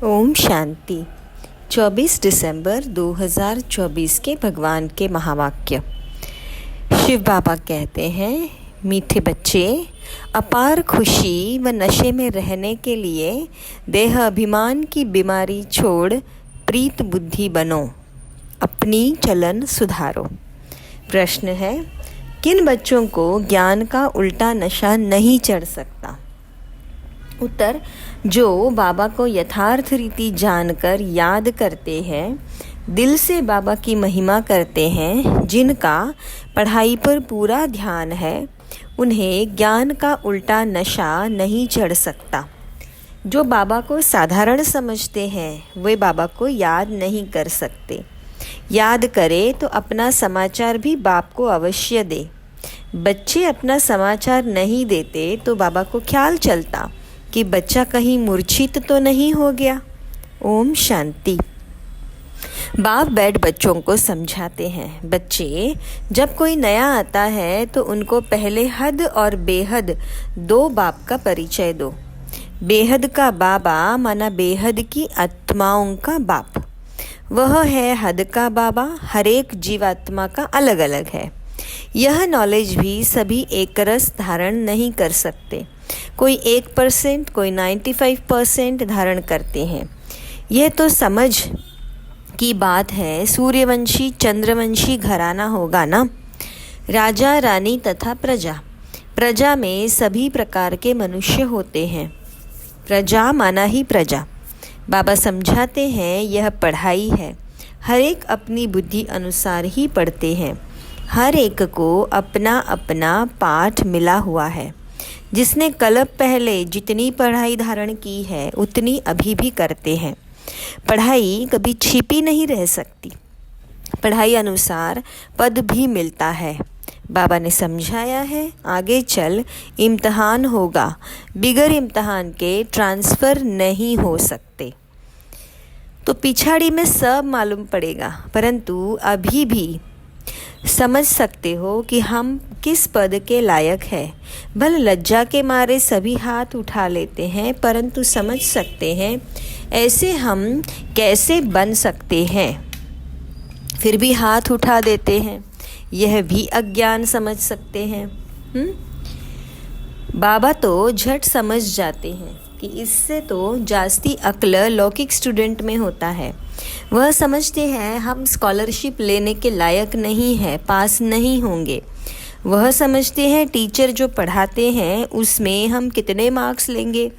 ओम शांति। 24 दिसंबर 2024 के भगवान के महावाक्य। शिव बाबा कहते हैं, मीठे बच्चे, अपार खुशी व नशे में रहने के लिए देह अभिमान की बीमारी छोड़ प्रीत बुद्धि बनो, अपनी चलन सुधारो। प्रश्न है, किन बच्चों को ज्ञान का उल्टा नशा नहीं चढ़ सकता? उत्तर, जो बाबा को यथार्थ रीति जानकर याद करते हैं, दिल से बाबा की महिमा करते हैं, जिनका पढ़ाई पर पूरा ध्यान है, उन्हें ज्ञान का उल्टा नशा नहीं चढ़ सकता। जो बाबा को साधारण समझते हैं, वे बाबा को याद नहीं कर सकते। याद करे तो अपना समाचार भी बाप को अवश्य दे। बच्चे अपना समाचार नहीं देते तो बाबा को ख्याल चलता कि बच्चा कहीं मूर्छित तो नहीं हो गया। ओम शांति। बाप बैठ बच्चों को समझाते हैं, बच्चे, जब कोई नया आता है तो उनको पहले हद और बेहद दो बाप का परिचय दो। बेहद का बाबा माना बेहद की आत्माओं का बाप, वह है हद का बाबा, हर एक जीवात्मा का अलग अलग है। यह नॉलेज भी सभी एक रस धारण नहीं कर सकते। कोई 1%, कोई 95% धारण करते हैं। यह तो समझ की बात है। सूर्यवंशी चंद्रवंशी घराना होगा ना। राजा रानी तथा प्रजा, प्रजा में सभी प्रकार के मनुष्य होते हैं। प्रजा माना ही प्रजा। बाबा समझाते हैं, यह पढ़ाई है। हर एक अपनी बुद्धि अनुसार ही पढ़ते हैं। हर एक को अपना अपना पाठ मिला हुआ है। जिसने कल्प पहले जितनी पढ़ाई धारण की है, उतनी अभी भी करते हैं। पढ़ाई कभी छिपी नहीं रह सकती। पढ़ाई अनुसार पद भी मिलता है। बाबा ने समझाया है, आगे चल इम्तहान होगा, बिगर इम्तहान के ट्रांसफ़र नहीं हो सकते। तो पिछाड़ी में सब मालूम पड़ेगा, परंतु अभी भी समझ सकते हो कि हम किस पद के लायक है। भले लज्जा के मारे सभी हाथ उठा लेते हैं, परंतु समझ सकते हैं ऐसे हम कैसे बन सकते हैं, फिर भी हाथ उठा देते हैं। यह भी अज्ञान समझ सकते हैं। बाबा तो झट समझ जाते हैं कि इससे तो जास्ती अक्ल लौकिक स्टूडेंट में होता है। वह समझते हैं हम स्कॉलरशिप लेने के लायक नहीं है, पास नहीं होंगे। वह समझते हैं टीचर जो पढ़ाते हैं उसमें हम कितने मार्क्स लेंगे,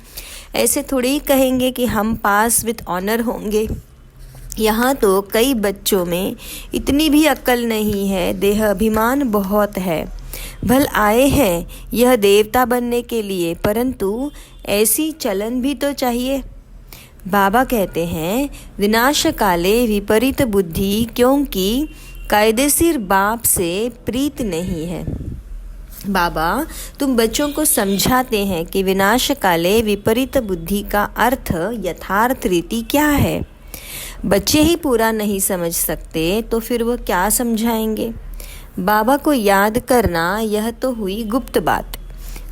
ऐसे थोड़ी ही कहेंगे कि हम पास विद ऑनर होंगे। यहाँ तो कई बच्चों में इतनी भी अक्ल नहीं है, देह अभिमान बहुत है। भल आए हैं यह देवता बनने के लिए, परंतु ऐसी चलन भी तो चाहिए। बाबा कहते हैं, विनाश काले विपरीत बुद्धि, क्योंकि कायदेसीर बाप से प्रीत नहीं है। बाबा तुम बच्चों को समझाते हैं कि विनाश काले विपरीत बुद्धि का अर्थ यथार्थ रीति क्या है। बच्चे ही पूरा नहीं समझ सकते तो फिर वह क्या समझाएंगे। बाबा को याद करना यह तो हुई गुप्त बात।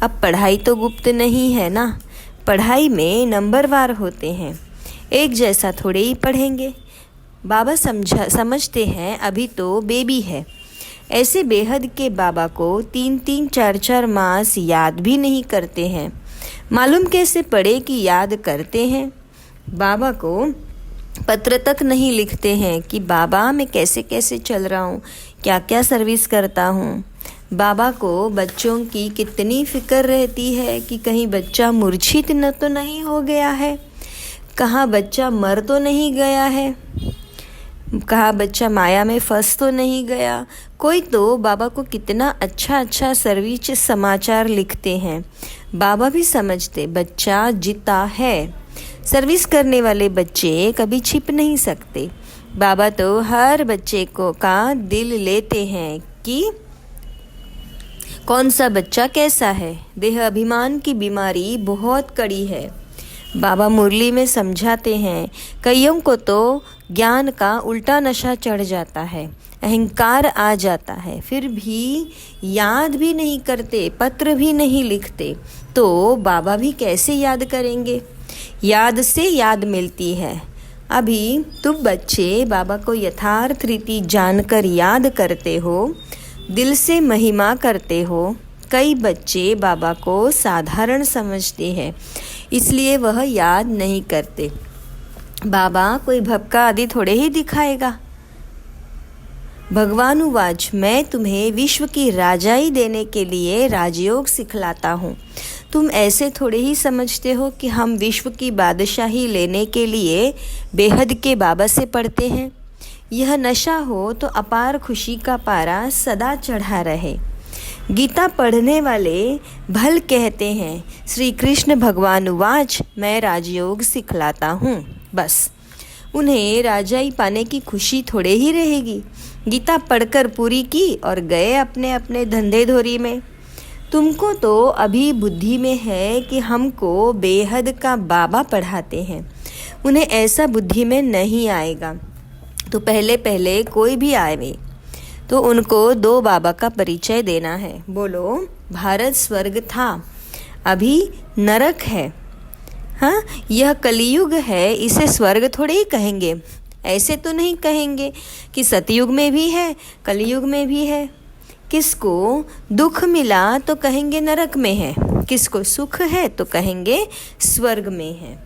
अब पढ़ाई तो गुप्त नहीं है ना। पढ़ाई में नंबरवार होते हैं, एक जैसा थोड़े ही पढ़ेंगे। बाबा समझते हैं अभी तो बेबी है। ऐसे बेहद के बाबा को 3-3, 4-4 मास याद भी नहीं करते हैं। मालूम कैसे पढ़े कि याद करते हैं। बाबा को पत्र तक नहीं लिखते हैं कि बाबा मैं कैसे कैसे चल रहा हूँ, क्या क्या सर्विस करता हूँ। बाबा को बच्चों की कितनी फिक्र रहती है कि कहीं बच्चा मूर्छित न तो नहीं हो गया है, कहाँ बच्चा मर तो नहीं गया है, कहाँ बच्चा माया में फंस तो नहीं गया। कोई तो बाबा को कितना अच्छा अच्छा सर्विस समाचार लिखते हैं। बाबा भी समझते बच्चा जीता है। सर्विस करने वाले बच्चे कभी छिप नहीं सकते। बाबा तो हर बच्चे को का दिल लेते हैं कि कौन सा बच्चा कैसा है। देह अभिमान की बीमारी बहुत कड़ी है। बाबा मुरली में समझाते हैं, कईयों को तो ज्ञान का उल्टा नशा चढ़ जाता है, अहंकार आ जाता है, फिर भी याद भी नहीं करते, पत्र भी नहीं लिखते, तो बाबा भी कैसे याद करेंगे। याद से याद मिलती है। अभी तुम बच्चे बाबा को यथार्थ रीति जानकर याद करते हो, दिल से महिमा करते हो। कई बच्चे बाबा को साधारण समझते हैं, इसलिए वह याद नहीं करते। बाबा कोई भपका आदि थोड़े ही दिखाएगा। भगवान उवाच, मैं तुम्हें विश्व की राजाई देने के लिए राजयोग सिखलाता हूँ। तुम ऐसे थोड़े ही समझते हो कि हम विश्व की बादशाही लेने के लिए बेहद के बाबा से पढ़ते हैं। यह नशा हो तो अपार खुशी का पारा सदा चढ़ा रहे। गीता पढ़ने वाले भल कहते हैं, श्री कृष्ण भगवान उवाच, मैं राजयोग सिखलाता हूँ। बस उन्हें राजाई पाने की खुशी थोड़े ही रहेगी। गीता पढ़कर पूरी की और गए अपने अपने धंधे धोरी में। तुमको तो अभी बुद्धि में है कि हमको बेहद का बाबा पढ़ाते हैं। उन्हें ऐसा बुद्धि में नहीं आएगा। तो पहले पहले कोई भी आए तो उनको दो बाबा का परिचय देना है। बोलो, भारत स्वर्ग था, अभी नरक है। हाँ, यह कलियुग है, इसे स्वर्ग थोड़े ही कहेंगे। ऐसे तो नहीं कहेंगे कि सतयुग में भी है, कलियुग में भी है। किसको दुख मिला तो कहेंगे नरक में है, किसको सुख है तो कहेंगे स्वर्ग में है।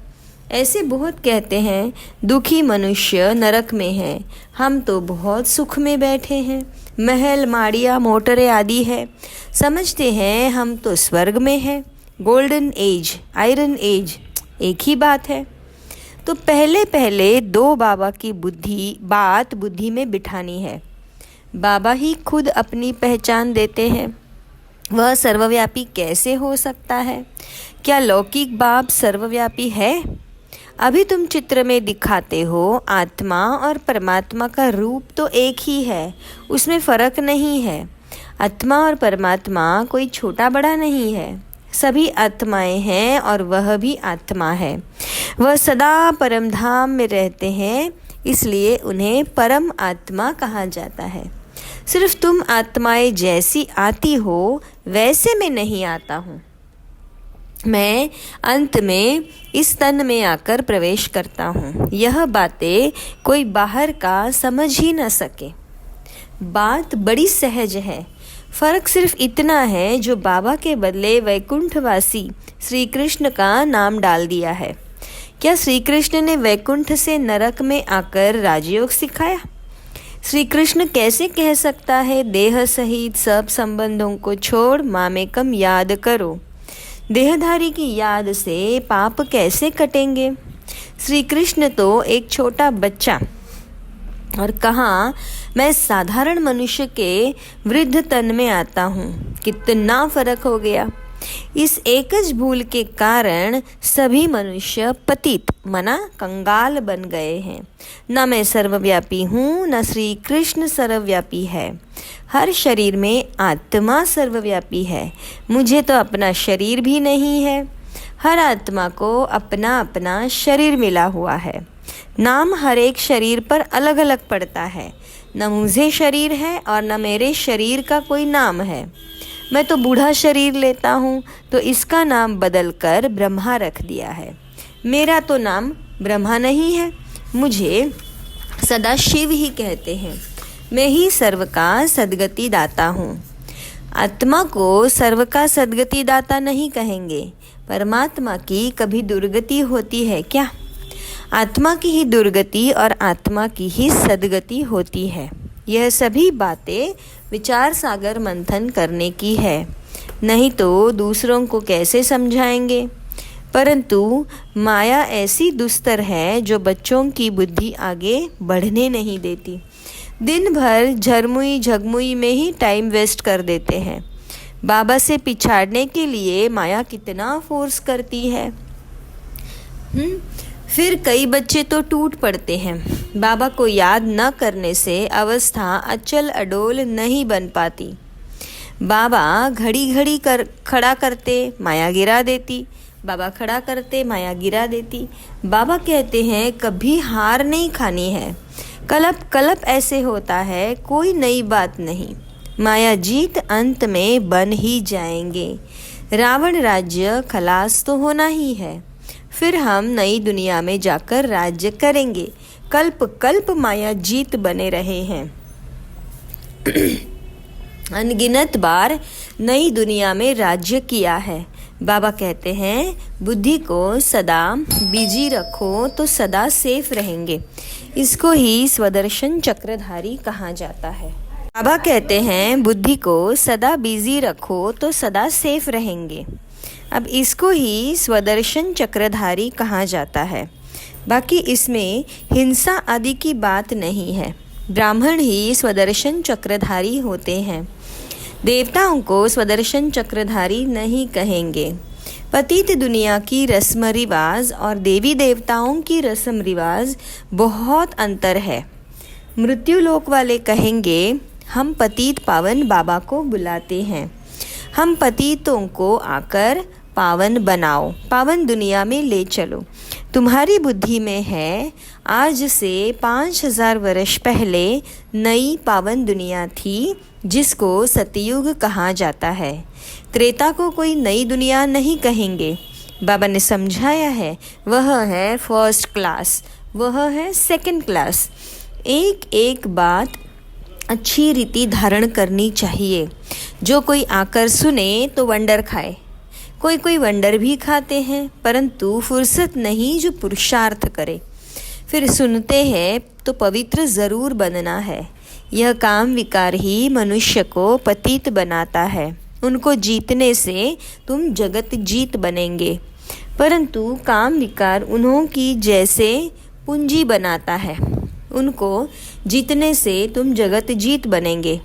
ऐसे बहुत कहते हैं, दुखी मनुष्य नरक में है। हम तो बहुत सुख में बैठे हैं, महल माड़िया मोटरें आदि है, समझते हैं हम तो स्वर्ग में हैं। गोल्डन एज, आयरन एज, एक ही बात है। तो पहले पहले दो बाबा की बात बुद्धि में बिठानी है। बाबा ही खुद अपनी पहचान देते हैं। वह सर्वव्यापी कैसे हो सकता है? क्या लौकिक बाप सर्वव्यापी है? अभी तुम चित्र में दिखाते हो, आत्मा और परमात्मा का रूप तो एक ही है, उसमें फर्क नहीं है। आत्मा और परमात्मा कोई छोटा बड़ा नहीं है, सभी आत्माएं हैं और वह भी आत्मा है। वह सदा परम धाम में रहते हैं, इसलिए उन्हें परम आत्मा कहा जाता है। सिर्फ तुम आत्माएं जैसी आती हो वैसे मैं नहीं आता हूँ। मैं अंत में इस तन में आकर प्रवेश करता हूँ। यह बातें कोई बाहर का समझ ही न सके। बात बड़ी सहज है। फर्क सिर्फ इतना है, जो बाबा के बदले वैकुंठवासी श्री कृष्ण का नाम डाल दिया है। क्या श्री कृष्ण ने वैकुंठ से नरक में आकर राजयोग सिखाया? श्री कृष्ण कैसे कह सकता है, देह सहित सब संबंधों को छोड़ मामेकम याद करो? देहधारी की याद से पाप कैसे कटेंगे? श्री कृष्ण तो एक छोटा बच्चा, और कहाँ मैं साधारण मनुष्य के वृद्ध तन में आता हूँ। कितना फर्क हो गया। इस एकज भूल के कारण सभी मनुष्य पतित मना कंगाल बन गए हैं। न मैं सर्वव्यापी हूँ, न श्री कृष्ण सर्वव्यापी है। हर शरीर में आत्मा सर्वव्यापी है। मुझे तो अपना शरीर भी नहीं है। हर आत्मा को अपना अपना शरीर मिला हुआ है। नाम हर एक शरीर पर अलग अलग पड़ता है। न मुझे शरीर है और न मेरे शरीर का कोई नाम है। मैं तो बूढ़ा शरीर लेता हूँ तो इसका नाम बदलकर ब्रह्मा रख दिया है। मेरा तो नाम ब्रह्मा नहीं है, मुझे सदा शिव ही कहते हैं। मैं ही सर्व का सद्गति दाता हूँ। आत्मा को सर्व का सद्गति दाता नहीं कहेंगे। परमात्मा की कभी दुर्गति होती है क्या? आत्मा की ही दुर्गति और आत्मा की ही सद्गति होती है। यह सभी बातें विचार सागर मंथन करने की है, नहीं तो दूसरों को कैसे समझाएंगे। परंतु माया ऐसी दुस्तर है जो बच्चों की बुद्धि आगे बढ़ने नहीं देती। दिन भर झरमुई झगमुई में ही टाइम वेस्ट कर देते हैं। बाबा से पिछाड़ने के लिए माया कितना फोर्स करती है। फिर कई बच्चे तो टूट पड़ते हैं। बाबा को याद न करने से अवस्था अचल अडोल नहीं बन पाती। बाबा घड़ी घड़ी खड़ा करते, माया गिरा देती। बाबा खड़ा करते, माया गिरा देती। बाबा कहते हैं कभी हार नहीं खानी है। कलप कलप ऐसे होता है, कोई नई बात नहीं। माया जीत अंत में बन ही जाएंगे। रावण राज्य खलास तो होना ही है। फिर हम नई दुनिया में जाकर राज्य करेंगे। कल्प कल्प माया जीत बने रहे हैं। अनगिनत बार नई दुनिया में राज्य किया है। बाबा कहते हैं बुद्धि को सदा बिजी रखो तो सदा सेफ रहेंगे। इसको ही स्वदर्शन चक्रधारी कहा जाता है। बाबा कहते हैं बुद्धि को सदा बिजी रखो तो सदा सेफ रहेंगे। अब इसको ही स्वदर्शन चक्रधारी कहा जाता है। बाकी इसमें हिंसा आदि की बात नहीं है। ब्राह्मण ही स्वदर्शन चक्रधारी होते हैं। देवताओं को स्वदर्शन चक्रधारी नहीं कहेंगे। पतित दुनिया की रस्म रिवाज और देवी देवताओं की रस्म रिवाज बहुत अंतर है। मृत्यु लोक वाले कहेंगे हम पतित पावन बाबा को बुलाते हैं। हम पतितों को आकर पावन बनाओ, पावन दुनिया में ले चलो। तुम्हारी बुद्धि में है आज से 5000 वर्ष पहले नई पावन दुनिया थी जिसको सतयुग कहा जाता है। त्रेता को कोई नई दुनिया नहीं कहेंगे। बाबा ने समझाया है वह है फर्स्ट क्लास, वह है सेकंड क्लास। एक एक बात अच्छी रीति धारण करनी चाहिए। जो कोई आकर सुने तो वंडर खाए। कोई वंडर भी खाते हैं परंतु फुर्सत नहीं जो पुरुषार्थ करे। फिर सुनते हैं तो पवित्र ज़रूर बनना है। यह काम विकार ही मनुष्य को पतित बनाता है। उनको जीतने से तुम जगत जीत बनेंगे, परंतु काम विकार उन्हों की जैसे पूंजी बनाता है। उनको जीतने से तुम जगत जीत बनेंगे,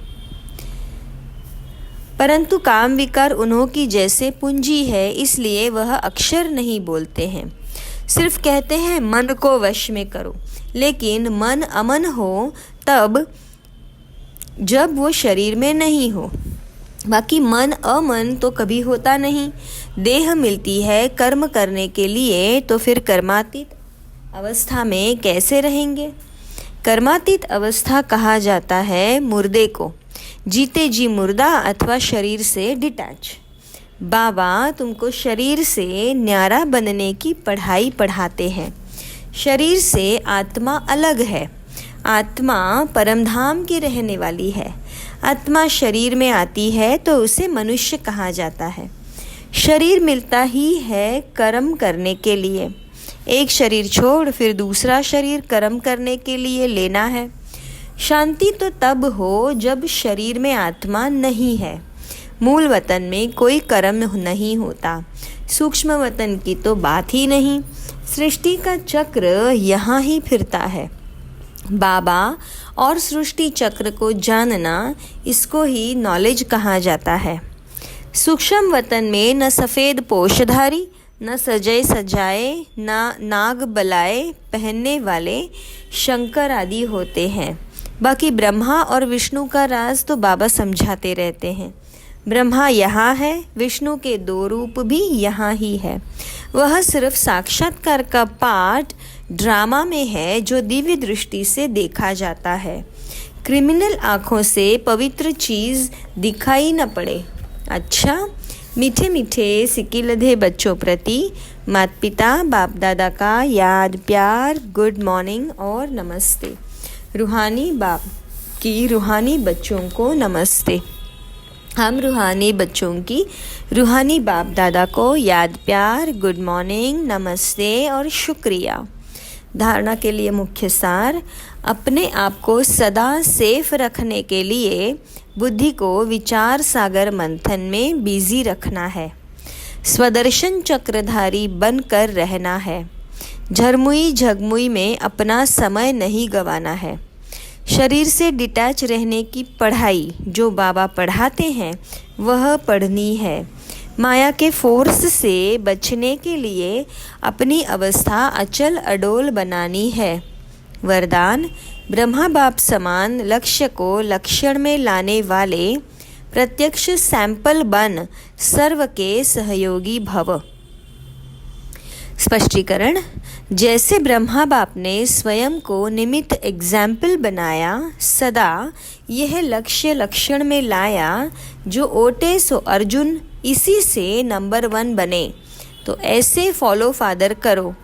परंतु काम विकार उन्हों की जैसे पूंजी है, इसलिए वह अक्षर नहीं बोलते हैं। सिर्फ कहते हैं मन को वश में करो, लेकिन मन अमन हो तब जब वो शरीर में नहीं हो। बाकी मन अमन तो कभी होता नहीं। देह मिलती है कर्म करने के लिए, तो फिर कर्मातीत अवस्था में कैसे रहेंगे? कर्मातीत अवस्था कहा जाता है मुर्दे को, जीते जी मुर्दा अथवा शरीर से डिटैच। बाबा तुमको शरीर से न्यारा बनने की पढ़ाई पढ़ाते हैं। शरीर से आत्मा अलग है। आत्मा परमधाम की रहने वाली है। आत्मा शरीर में आती है तो उसे मनुष्य कहा जाता है। शरीर मिलता ही है कर्म करने के लिए। एक शरीर छोड़ फिर दूसरा शरीर कर्म करने के लिए लेना है। शांति तो तब हो जब शरीर में आत्मा नहीं है। मूल वतन में कोई कर्म नहीं होता। सूक्ष्म वतन की तो बात ही नहीं। सृष्टि का चक्र यहाँ ही फिरता है। बाबा और सृष्टि चक्र को जानना, इसको ही नॉलेज कहा जाता है। सूक्ष्म वतन में न सफ़ेद पोशधारी, न सजाए सजाए, न नाग बलाए पहनने वाले शंकर आदि होते हैं। बाकी ब्रह्मा और विष्णु का राज तो बाबा समझाते रहते हैं। ब्रह्मा यहाँ है, विष्णु के 2 रूप भी यहाँ ही है। वह सिर्फ साक्षात्कार का पार्ट ड्रामा में है जो दिव्य दृष्टि से देखा जाता है। क्रिमिनल आँखों से पवित्र चीज़ दिखाई न पड़े। अच्छा, मीठे मीठे सिकिलधे बच्चों प्रति माता पिता बाप दादा का याद प्यार, गुड मॉर्निंग और नमस्ते। रूहानी बाप की रूहानी बच्चों को नमस्ते। हम रूहानी बच्चों की रूहानी बाप दादा को याद प्यार, गुड मॉर्निंग, नमस्ते और शुक्रिया। धारणा के लिए मुख्य सार, अपने आप को सदा सेफ रखने के लिए बुद्धि को विचार सागर मंथन में बिजी रखना है। स्वदर्शन चक्रधारी बनकर रहना है। झरमुई झगमुई में अपना समय नहीं गंवाना है। शरीर से डिटैच रहने की पढ़ाई जो बाबा पढ़ाते हैं वह पढ़नी है। माया के फोर्स से बचने के लिए अपनी अवस्था अचल अडोल बनानी है। वरदान, ब्रह्मा बाप समान लक्ष्य को लक्षण में लाने वाले प्रत्यक्ष सैंपल बन सर्व के सहयोगी भव। स्पष्टीकरण, जैसे ब्रह्मा बाप ने स्वयं को निमित्त एग्जाम्पल बनाया, सदा यह लक्ष्य लक्षण में लाया जो ओटे सो अर्जुन इसी से नंबर 1 बने। तो ऐसे फॉलो फादर करो।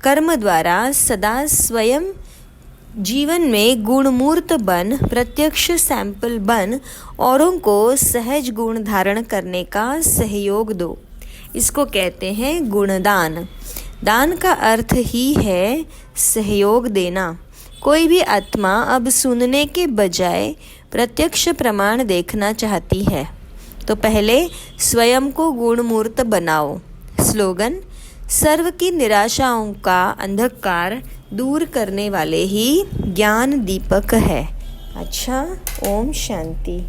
कर्म द्वारा सदा स्वयं जीवन में गुणमूर्त बन, प्रत्यक्ष सैंपल बन, औरों को सहज गुण धारण करने का सहयोग दो। इसको कहते हैं गुणदान। दान का अर्थ ही है सहयोग देना। कोई भी आत्मा अब सुनने के बजाय प्रत्यक्ष प्रमाण देखना चाहती है, तो पहले स्वयं को गुणमूर्त बनाओ। स्लोगन: सर्व की निराशाओं का अंधकार दूर करने वाले ही ज्ञान दीपक है। अच्छा, ओम शांति।